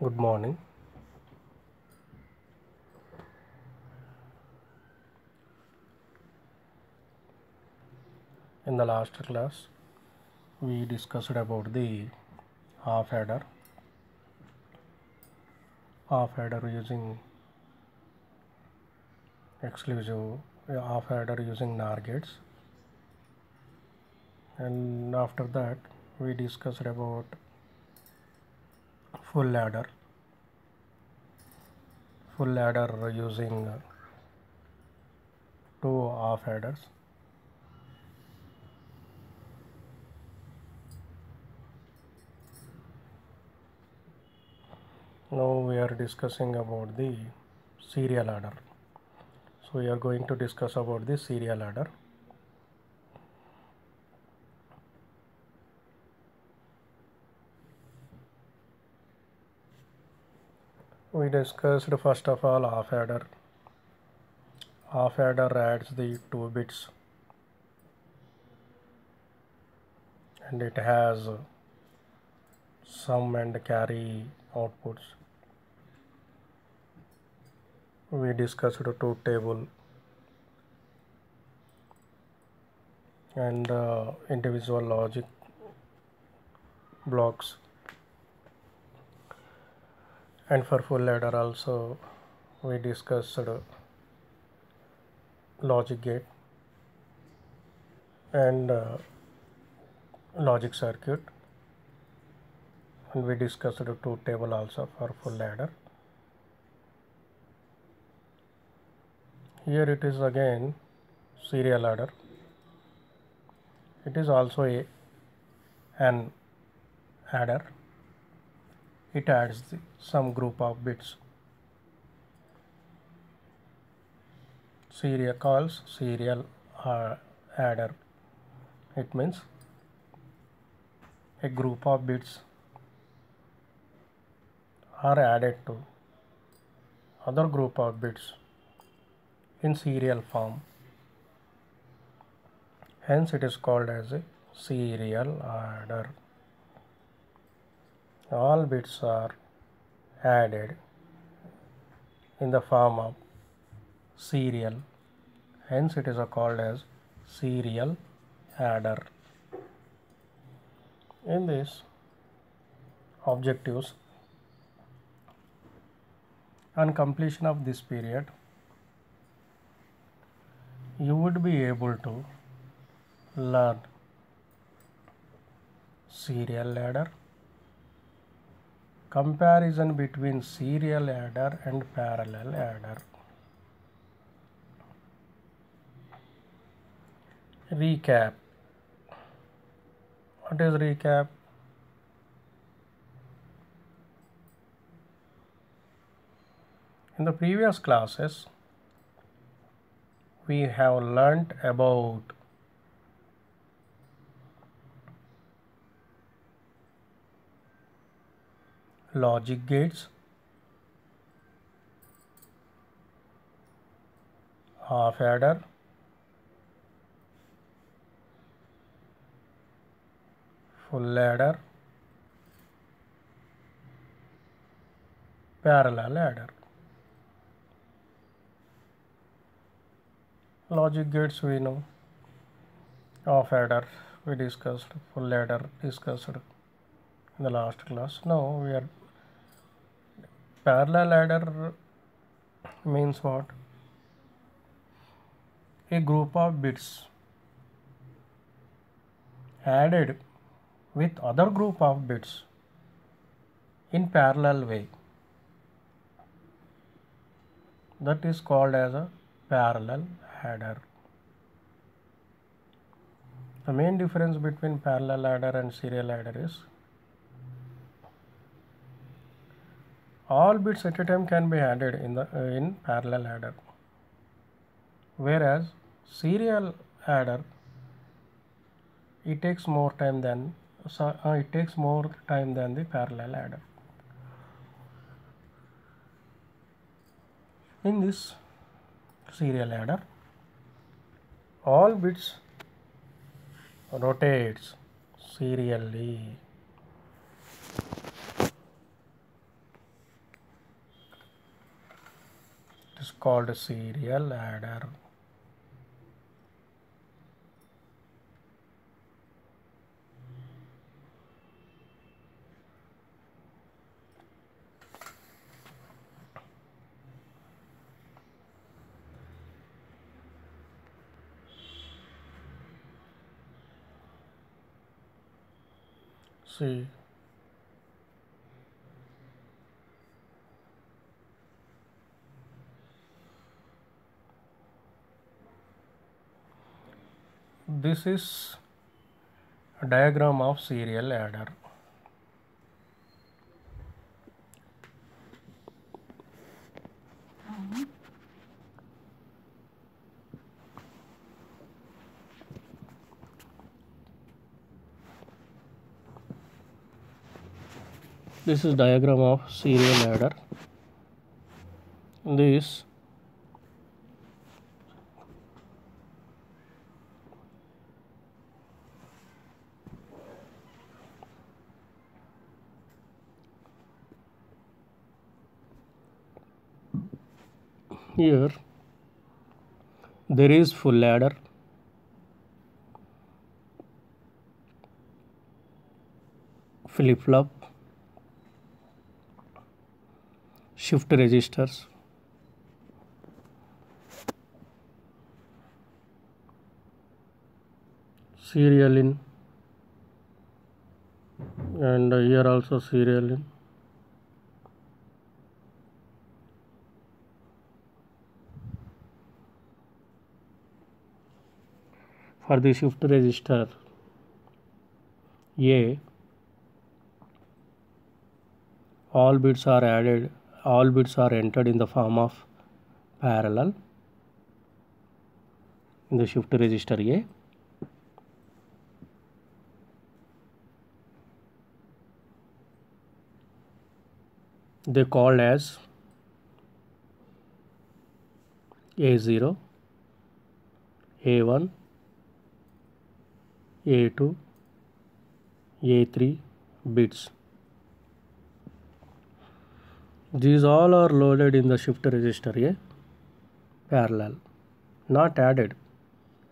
Good morning. In the last class, we discussed about the half adder using exclusive half adder using NOR gates, and after that we discussed about full adder using two half adders. Now we are discussing about the serial adder. So we are going to discuss about the serial adder. We discussed first of all half adder. Half adder adds the 2 bits and it has sum and carry outputs. We discussed the truth table and individual logic blocks, and for full adder also we discussed logic gate and logic circuit, and we discussed the truth table also for full adder. Here it is again serial adder. It is also an adder. It adds some group of bits. Serial adder. It means a group of bits are added to other group of bits in serial form. Hence it is called as a serial adder. All bits are added in the form of serial. Hence it is called as serial adder. In this objectives, on completion of this period, you would be able to learn serial adder, comparison between serial adder and parallel adder, recap. What is recap? In the previous classes, we have learnt about logic gates, half adder, full adder, parallel adder. Logic gates we know, half adder we discussed, full adder discussed in the last class. Now we are parallel adder means what? A group of bits added with other group of bits in parallel way. That is called as a parallel adder. The main difference between parallel adder and serial adder is all bits at a time can be added in parallel adder, whereas serial adder it takes more time than the parallel adder. In this serial adder, all bits rotates serially. is called serial adder. See, this is a diagram of serial adder. This is diagram of serial adder. This here there is full adder, flip-flop, shift registers, serial in, and here also serial in. For the shift register A, all bits are entered in the form of parallel in the shift register A. They called as A0, A1, A2, A3 bits. These all are loaded in the shift register A parallel, not added,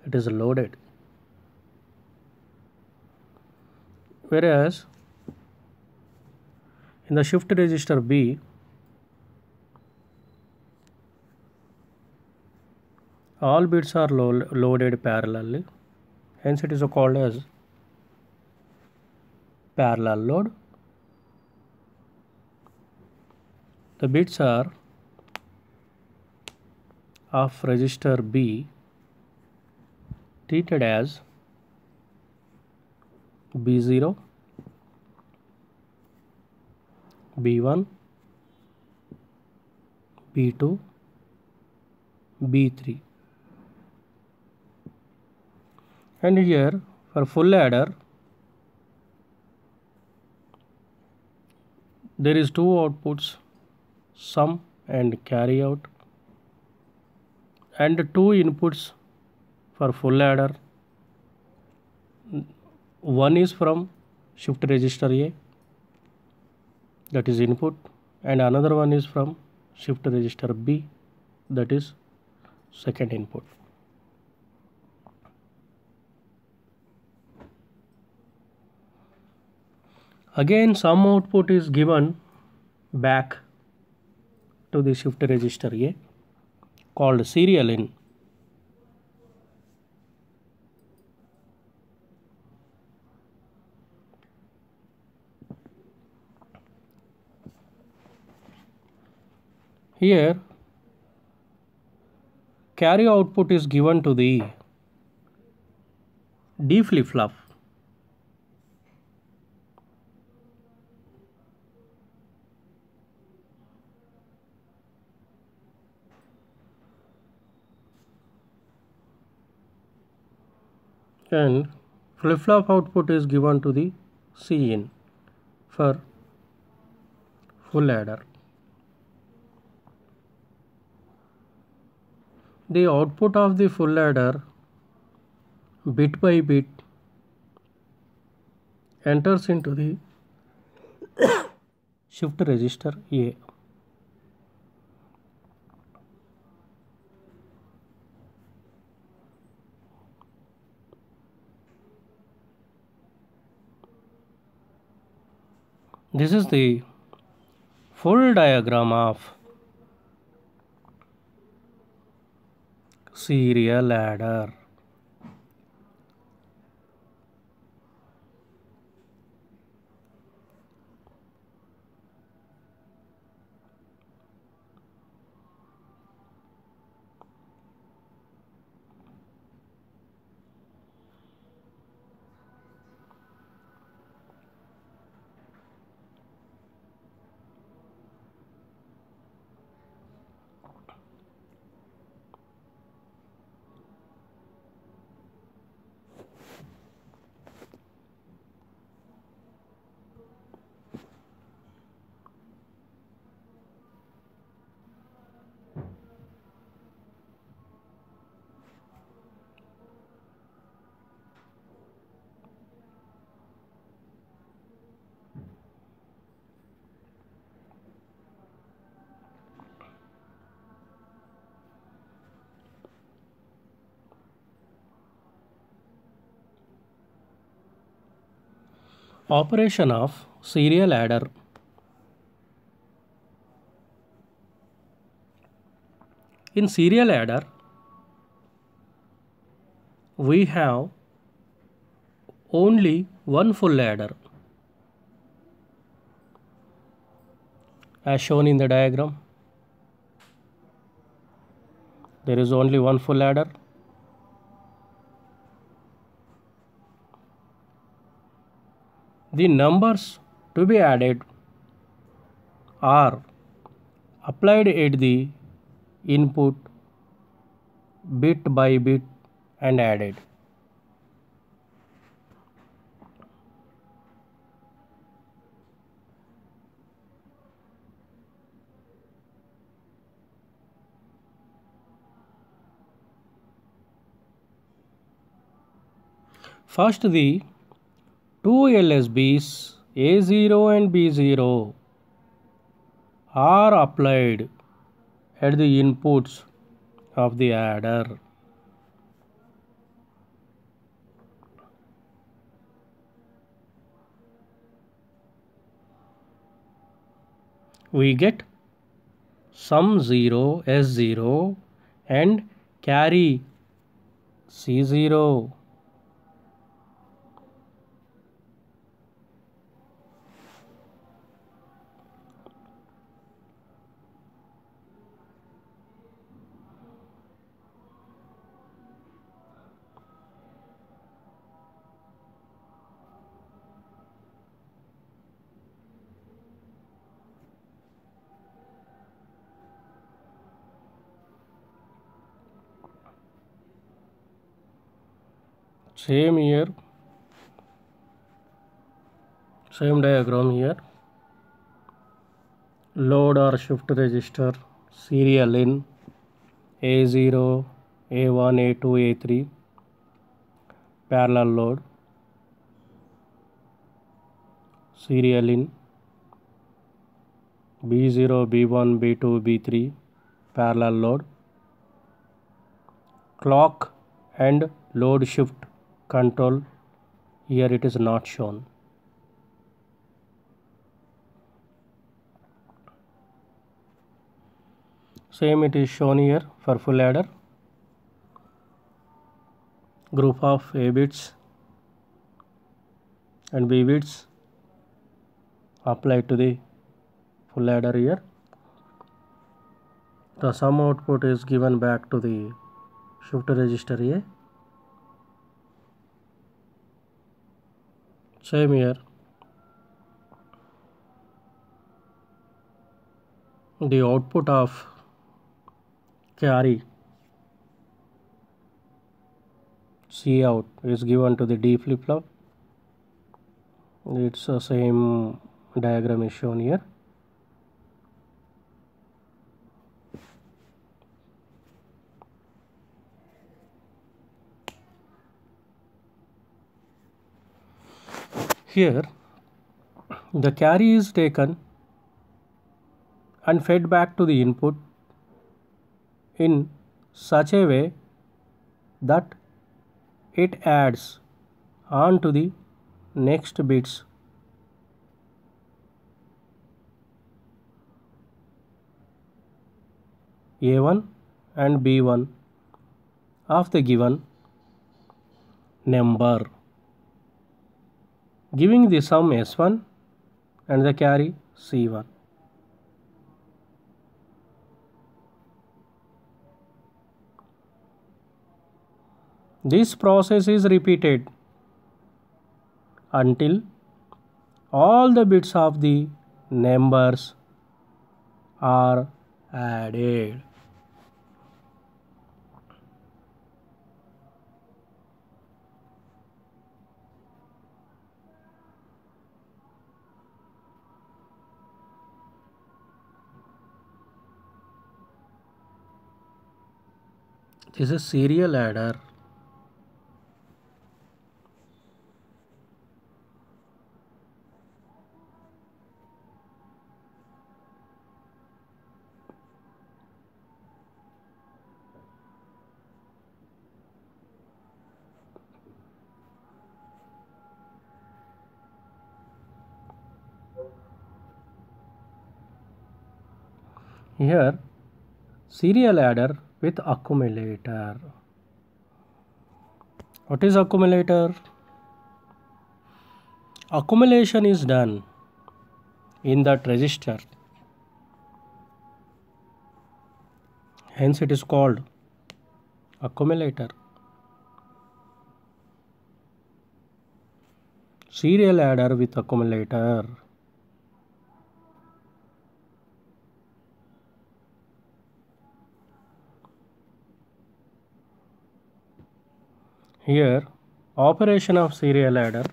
it is loaded. Whereas in the shift register B, all bits are loaded parallelly, hence it is called as parallel load. The bits are of register B treated as B0, B1, B2, B3. And here for full adder there is two outputs, sum and carry out, and two inputs for full adder. One is from shift register A, that is input, and another one is from shift register B, that is second input. Again some output is given back to the shift register A called serial in. Here carry output is given to the D flip-flop. And flip-flop output is given to the C in for full adder. The output of the full adder bit by bit enters into the shift register A. This is the full diagram of serial adder. Operation of serial adder. In serial adder, we have only one full adder as shown in the diagram. There is only one full adder. The numbers to be added are applied at the input bit by bit and added. First, the two LSBs A0 and B0 are applied at the inputs of the adder. We get sum 0 S0 and carry C0. Same here, same diagram here. Load or shift register serial in A0, A1, A2, A3 parallel load, serial in B0, B1, B2, B3 parallel load, clock and load shift control. Here it is not shown. Same it is shown here for full adder. Group of A bits and B bits applied to the full adder here. The sum output is given back to the shift register A. Same here. The output of carry C out is given to the D flip flop. It's the same diagram is shown here. Here the carry is taken and fed back to the input in such a way that it adds on to the next bits A1 and B1 of the given number, giving the sum S1 and the carry C1. This process is repeated until all the bits of the numbers are added. This is serial adder. Here serial adder with accumulator. What is accumulator? Accumulation is done in that register. Hence it is called accumulator. Serial adder with accumulator. Here operation of serial adder.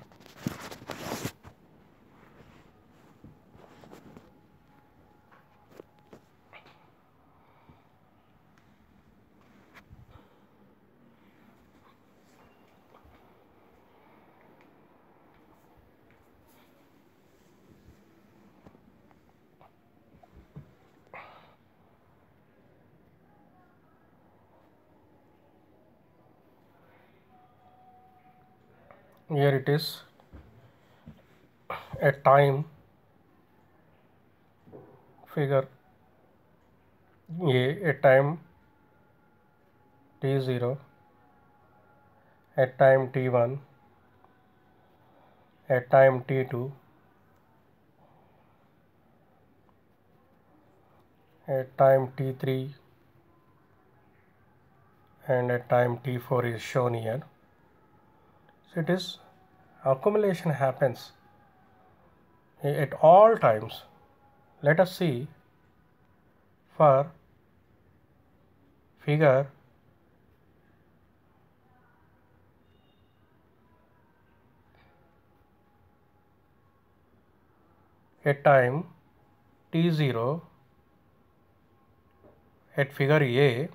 Here it is a time figure a time t0, a time t1, a time t2, a time t3 and a time t4 is shown here. So it is accumulation happens at all times. Let us see for figure at time t0 at figure A.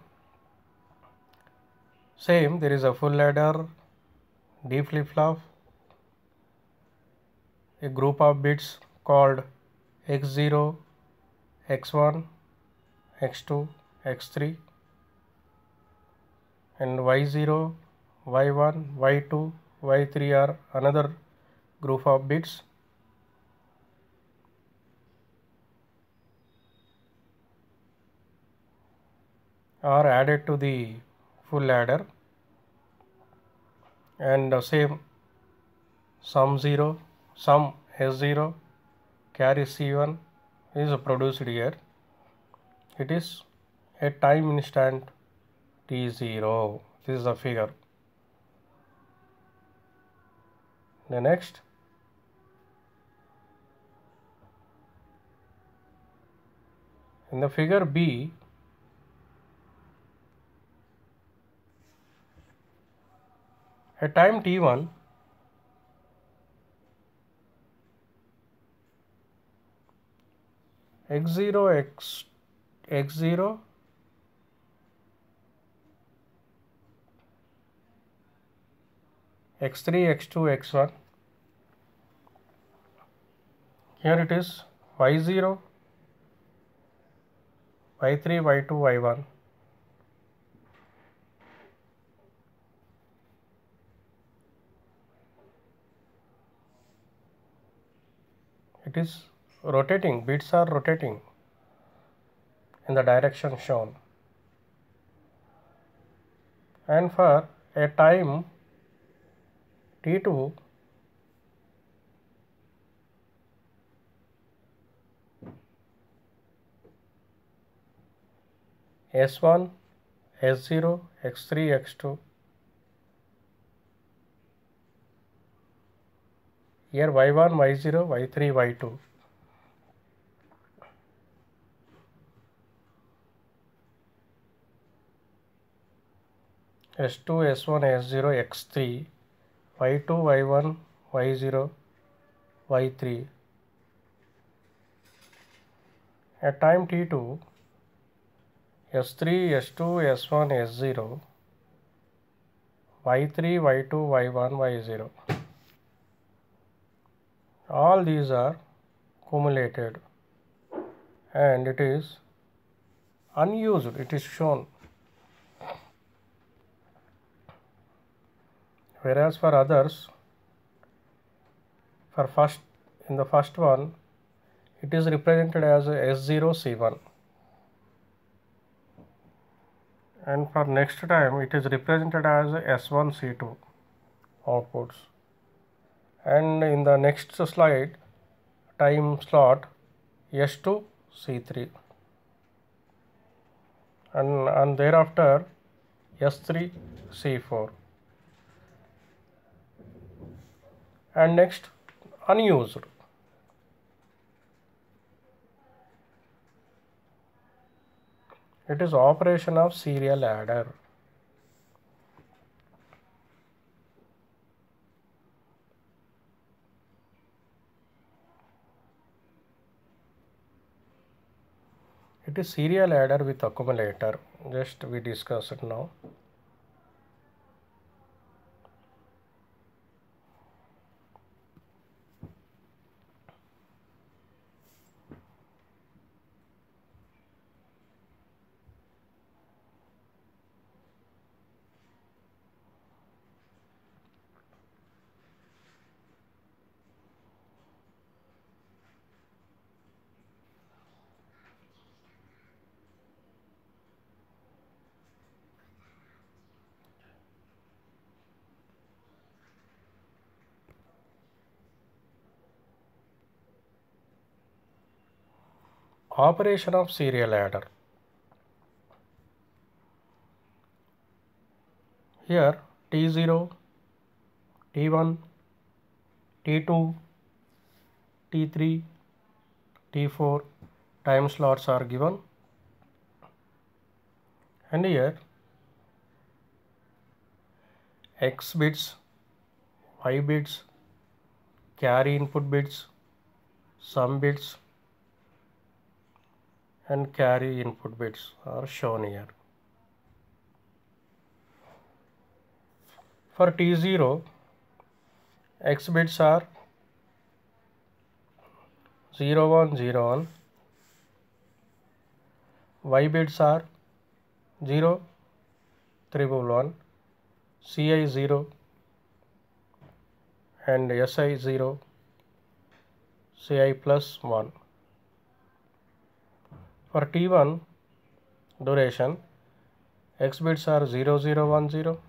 Same, there is a full ladder, D flip-flop, a group of bits called x0, x1, x2, x3 and y0, y1, y2, y3 are another group of bits. Are added to the full ladder and same sum 0, sum S0, carry C1 is produced here. It is a time instant T0. This is the figure. The next, in the figure B, at time T1, x0, x0, x3, x2, x1. Here it is y0, y3, y2, y1. It is rotating, bits are rotating in the direction shown. and for a time t2, s1, s0, x3, x2. Here y1, y0, y3, y2. S2, S1, S0, X3, Y2, Y1, Y0, Y3. At time t2, S3, S2, S1, S0, Y3, Y2, Y1, Y0. All these are cumulated and it is unused, it is shown. Whereas for others, in the first one, it is represented as S0, C1. And for next time, it is represented as S1, C2 outputs. And in the next slide, time slot S2, C3. And thereafter S3, C4. And next, unused. It is operation of serial adder. It is serial adder with accumulator. Just we discuss it now. Operation of serial adder. Here T0, T1, T2, T3, T4 time slots are given, and here X bits, Y bits, carry input bits, sum bits and carry input bits are shown here. For T0, X bits are 0, 1, 0, 1, Y bits are 0, 1, CI 0 and SI 0, CI plus 1. For T1 duration, X bits are 0, 0, 1, 0,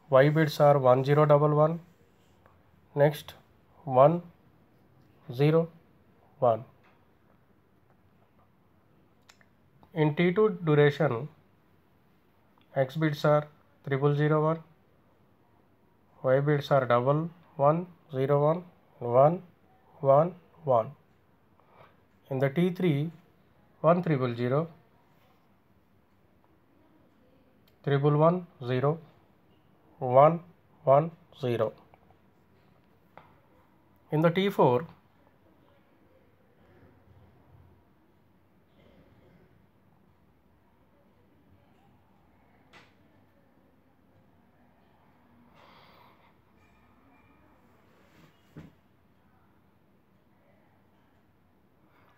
Y bits are 1, 0, 1, 1, next 1, 0, 1. In T2 duration, X bits are 0, 0, 1, Y bits are 1, 1, 0, 1, 1, 1, 1. In the T3, 1, 0, 0, 1, 0, 1, 1, 0. In the T4,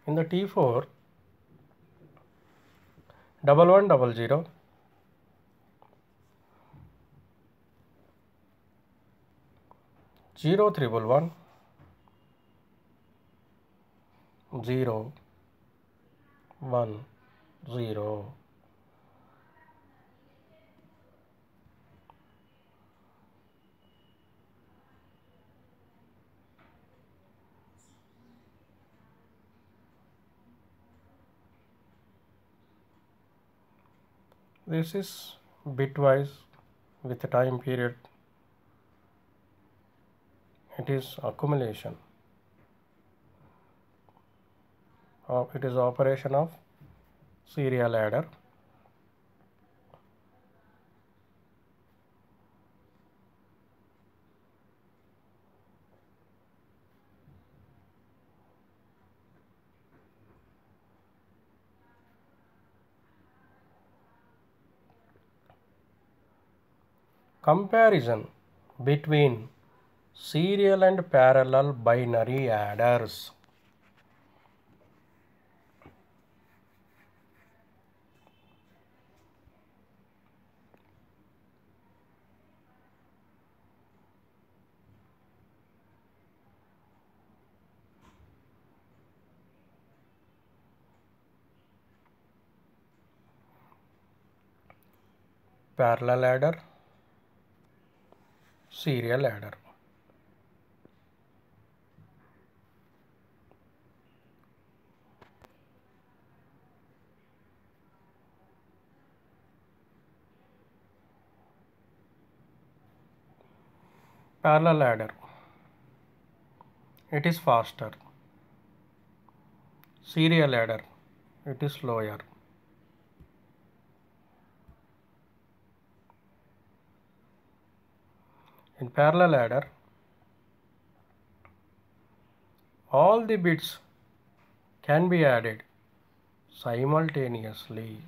in the T4, 1, 1, 0, 0, 0, 1, 1, 0, 1, 0. This is bitwise with time period. It is accumulation. It is operation of serial adder. Comparison between serial and parallel binary adders. Parallel adder, serial adder. Parallel adder, it is faster. Serial adder, it is slower. In parallel adder, all the bits can be added simultaneously,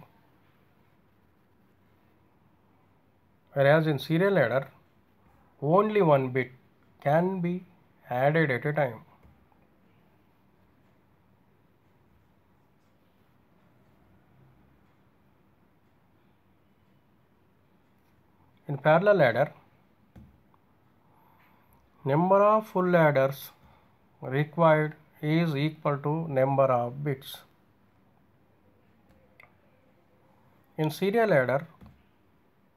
whereas in serial adder, only one bit can be added at a time. In parallel adder, number of full adders required is equal to number of bits. In serial adder,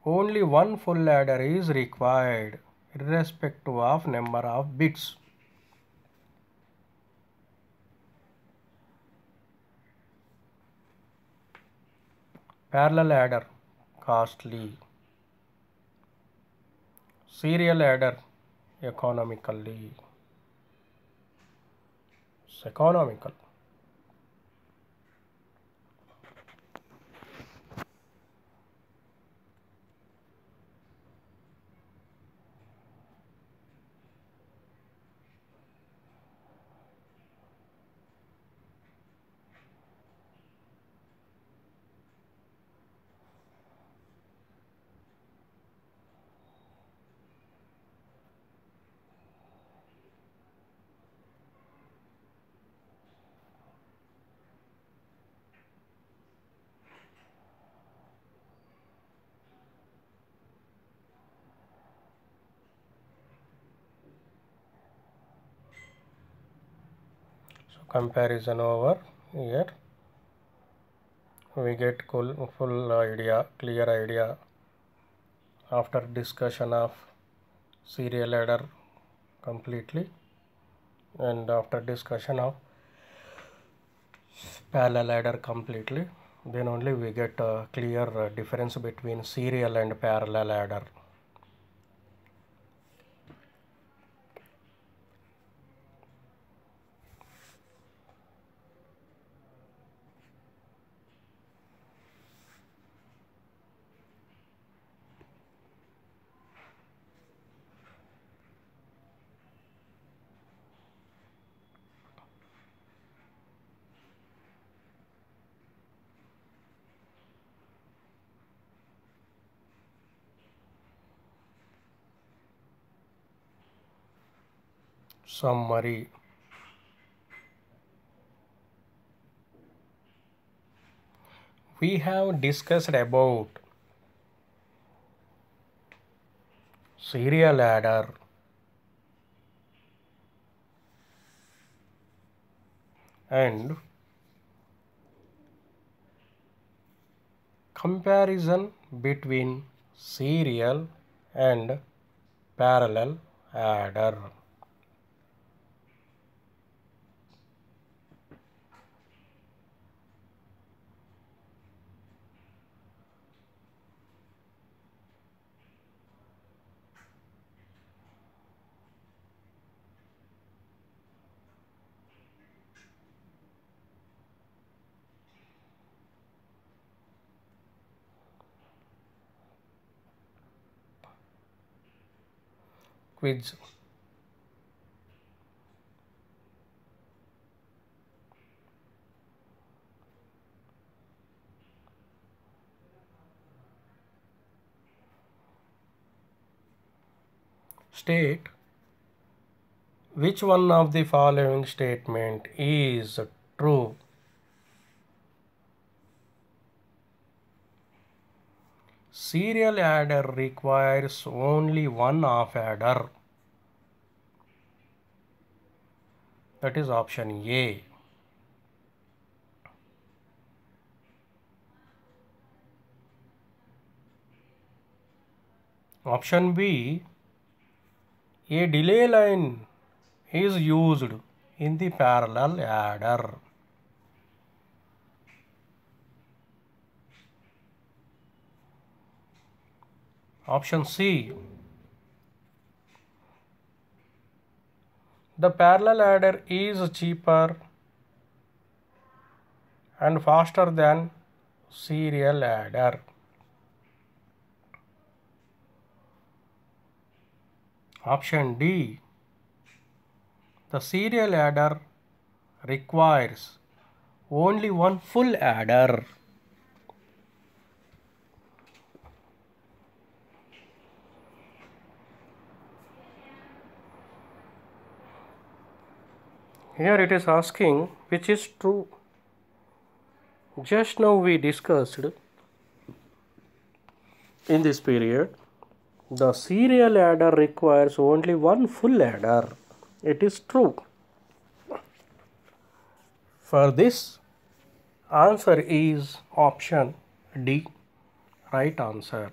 only one full adder is required irrespective of number of bits. Parallel adder, costly. Serial adder, economically. It's economical. So comparison over here. We get full idea, clear idea after discussion of serial adder completely, and after discussion of parallel adder completely, then only we get a clear difference between serial and parallel adder. Summary. We have discussed about serial adder and comparison between serial and parallel adder. quiz. State which one of the following statement is true. Serial adder requires only one off adder. That is option A. Option B. A delay line is used in the parallel adder. Option C. The parallel adder is cheaper and faster than serial adder. Option D. The serial adder requires only one full adder. Here it is asking which is true. Just now we discussed in this period the serial adder requires only one full adder. It is true. For this, answer is option D, right answer.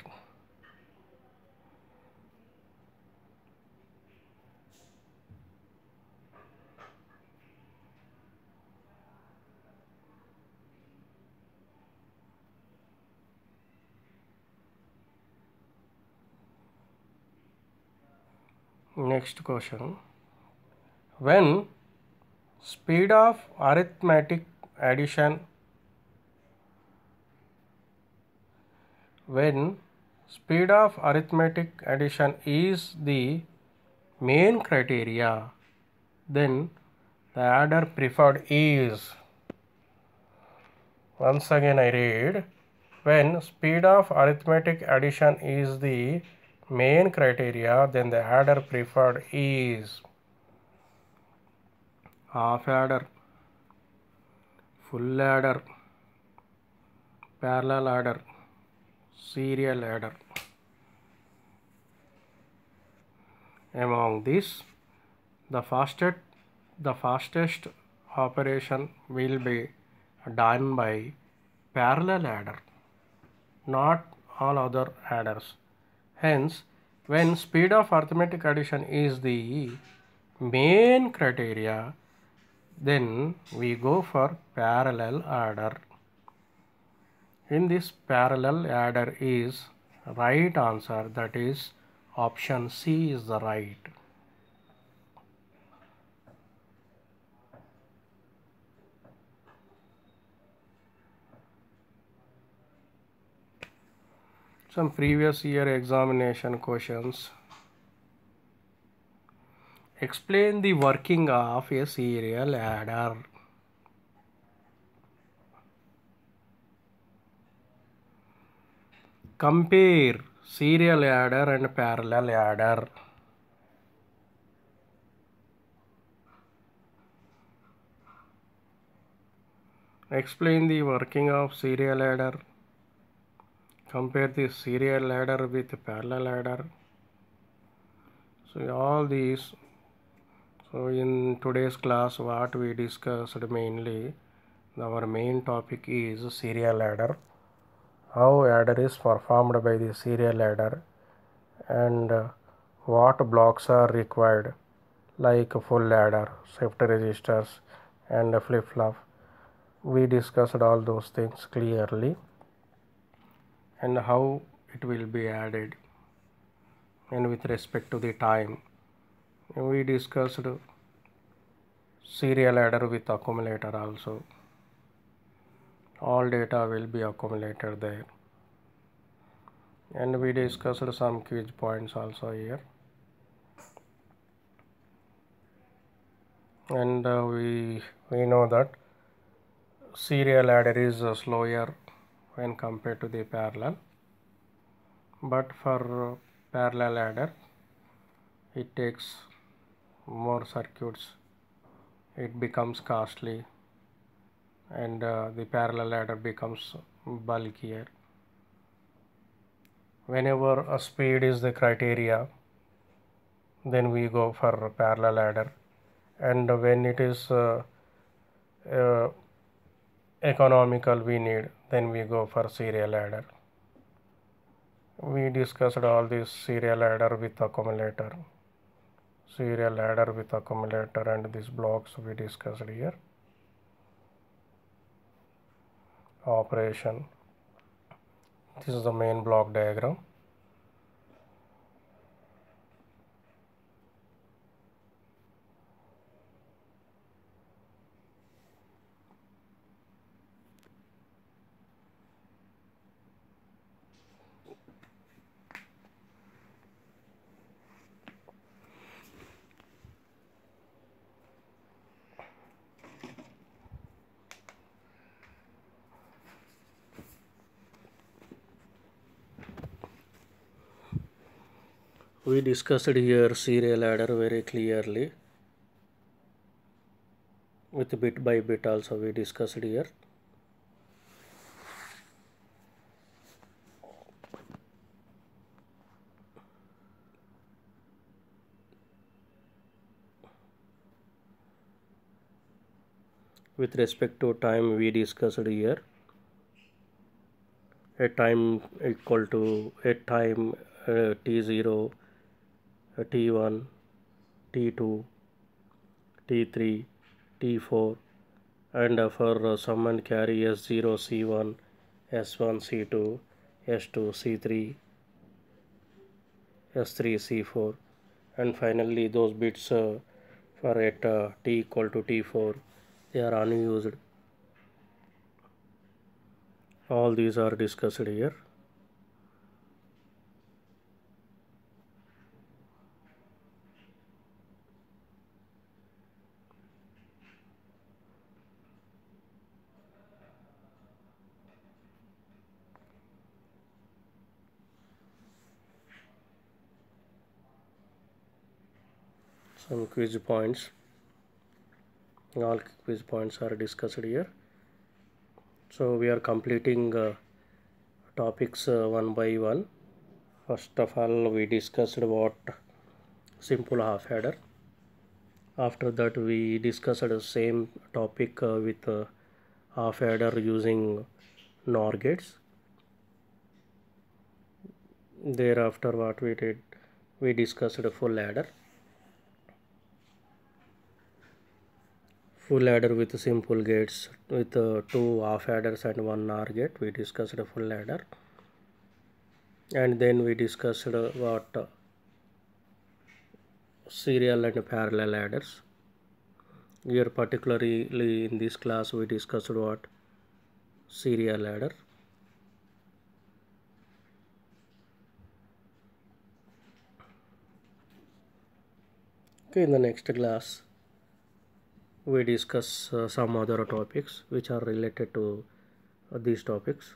Next question. When speed of arithmetic addition is the main criteria, then the adder preferred is. Once again I read, when speed of arithmetic addition is the main criteria, then the adder preferred is half adder, full adder, parallel adder, serial adder. Among these, the fastest operation will be done by parallel adder, not all other adders. Hence, when speed of arithmetic addition is the main criteria, then we go for parallel adder. In this, parallel adder is right answer, that is option C is the right. Some previous year examination questions. Explain the working of a serial adder. Compare serial adder and parallel adder. Explain the working of serial adder. Compare the serial adder with parallel adder. So all these. So in today's class, what we discussed mainly, our main topic is serial adder. How adder is performed by the serial adder, and what blocks are required, like full adder, shift registers, and flip flop. We discussed all those things clearly, and how it will be added, and with respect to the time. We discussed serial adder with accumulator also. All data will be accumulated there. And we discussed some quiz points also here. and we know that serial adder is slower when compared to the parallel, but for parallel adder it takes more circuits, it becomes costly, and the parallel adder becomes bulkier. Whenever a speed is the criteria, then we go for parallel adder, and when it is uh, economical we need, then we go for serial adder. We discussed all this serial adder with accumulator, and these blocks we discussed here. Operation, this is the main block diagram. We discussed here serial adder very clearly, with bit by bit also we discussed here. With respect to time we discussed here, a time equal to a time t0, t1, t2, t3, t4, and for sum and carry s0, c1, s1, c2, s2, c3, s3, c4, and finally those bits for at t equal to t4 they are unused. All these are discussed here. Some quiz points. All quiz points are discussed here. So we are completing topics one by one. First of all, we discussed what simple half adder. After that, we discussed the same topic with half adder using NOR gates. Thereafter, what we did, we discussed a full adder. Full adder with simple gates with two half adders and one NOR gate. We discussed a full adder, and then we discussed what serial and parallel adders. Here particularly in this class we discussed what serial adder. Okay, in the next class we discuss some other topics which are related to these topics.